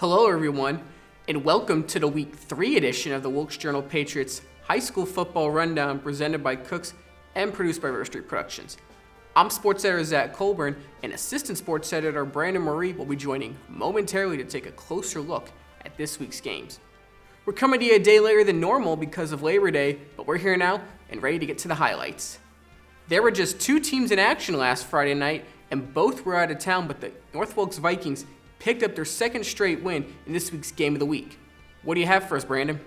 Hello, everyone, and welcome to the Week 3 edition of the Wilkes Journal-Patriot's High School Football Rundown presented by Cooks and produced by River Street Productions. I'm sports editor Zach Colburn, and assistant sports editor Brandon Moree will be joining momentarily to take a closer look at this week's games. We're coming to you a day later than normal because of Labor Day, but we're here now and ready to get to the highlights. There were just two teams in action last Friday night, and both were out of town, but the North Wilkes Vikings picked up their second straight win in this week's Game of the Week. What do you have for us, Brandon?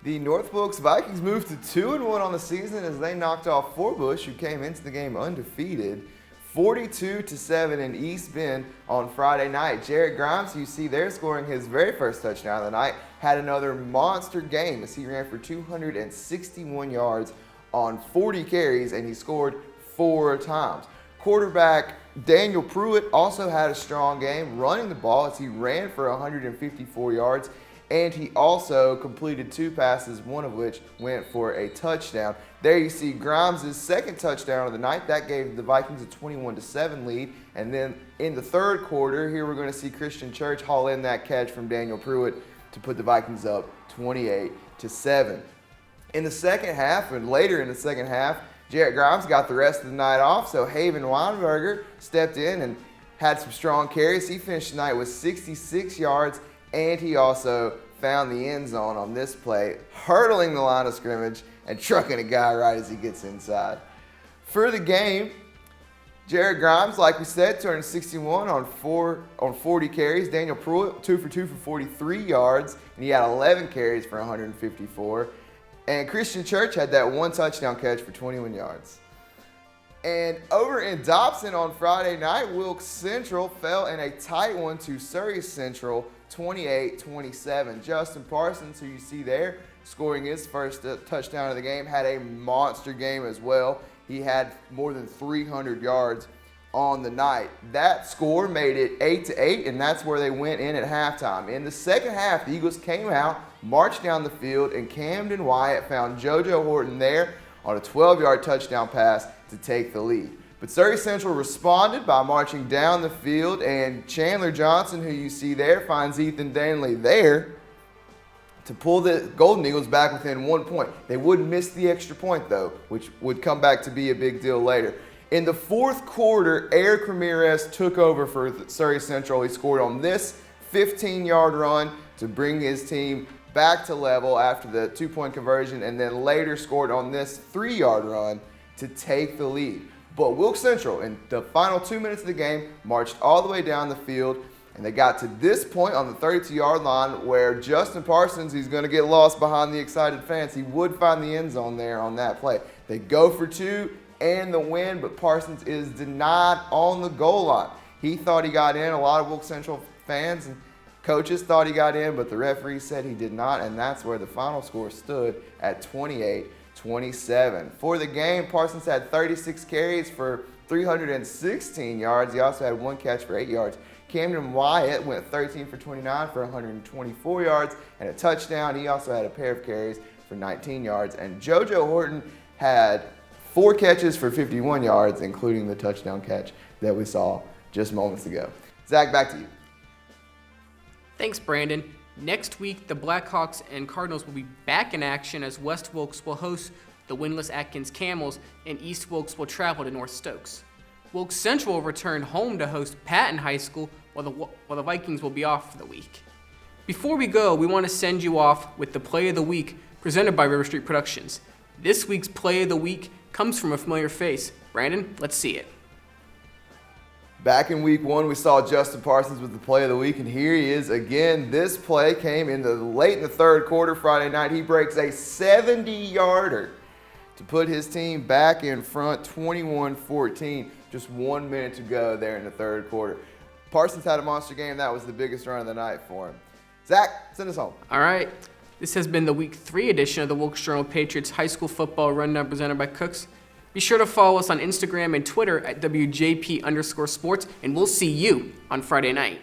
The North Wilkes Vikings moved to 2-1 on the season as they knocked off Forbush, who came into the game undefeated, 42-7 in East Bend on Friday night. Jared Grimes, who you see there scoring his very first touchdown of the night, had another monster game as he ran for 261 yards on 40 carries, and he scored 4 times. Quarterback Daniel Pruitt also had a strong game running the ball as he ran for 154 yards, and he also completed 2 passes, one of which went for a touchdown. There you see Grimes' second touchdown of the night. That gave the Vikings a 21-7 lead. And then in the third quarter, here we're going to see Christian Church haul in that catch from Daniel Pruitt to put the Vikings up 28-7. In the second half, and later in the second half, Jared Grimes got the rest of the night off, so Haven Weinberger stepped in and had some strong carries. He finished the night with 66 yards, and he also found the end zone on this play, hurdling the line of scrimmage and trucking a guy right as he gets inside. For the game, Jared Grimes, like we said, 261 on 40 carries. Daniel Pruitt, 2 for 2 for 43 yards, and he had 11 carries for 154. And Christian Church had that one touchdown catch for 21 yards. And over in Dobson on Friday night, Wilkes Central fell in a tight one to Surrey Central, 28-27. Justin Parsons, who you see there, scoring his first touchdown of the game, had a monster game as well. He had more than 300 yards on the night. That score made it 8-8, and that's where they went in at halftime. In the second half, the Eagles came out, marched down the field, and Camden Wyatt found JoJo Horton there on a 12-yard touchdown pass to take the lead. But Surrey Central responded by marching down the field, and Chandler Johnson, who you see there, finds Ethan Danley there to pull the Golden Eagles back within 1 point. They would miss the extra point, though, which would come back to be a big deal later. In the fourth quarter, Eric Ramirez took over for Surrey Central. He scored on this 15-yard run to bring his team back to level after the 2-point conversion, and then later scored on this 3-yard run to take the lead. But Wilkes Central, in the final 2 minutes of the game, marched all the way down the field, and they got to this point on the 32-yard line where Justin Parsons, he's going to get lost behind the excited fans. He would find the end zone there on that play. They go for 2 and the win, but Parsons is denied on the goal line. He thought he got in. A lot of Wilkes Central fans and coaches thought he got in, but the referee said he did not, and that's where the final score stood at 28-27. For the game, Parsons had 36 carries for 316 yards. He also had 1 catch for 8 yards. Camden Wyatt went 13 for 29 for 124 yards and a touchdown. He also had a pair of carries for 19 yards. And JoJo Horton had 4 catches for 51 yards, including the touchdown catch that we saw just moments ago. Zach, back to you. Thanks, Brandon. Next week, the Blackhawks and Cardinals will be back in action as West Wilkes will host the winless Atkins Camels and East Wilkes will travel to North Stokes. Wilkes Central will return home to host Patton High School while the Vikings will be off for the week. Before we go, we want to send you off with the Play of the Week presented by River Street Productions. This week's Play of the Week comes from a familiar face. Brandon, let's see it. Back in week 1, we saw Justin Parsons with the play of the week, and here he is again. This play came late in the third quarter Friday night. He breaks a 70-yarder to put his team back in front, 21-14, just 1 minute to go there in the third quarter. Parsons had a monster game. That was the biggest run of the night for him. Zach, send us home. All right. This has been the Week 3 edition of the Wilkes Journal-Patriot's High School Football Rundown presented by Cooks. Be sure to follow us on Instagram and Twitter at WJP_sports, and we'll see you on Friday night.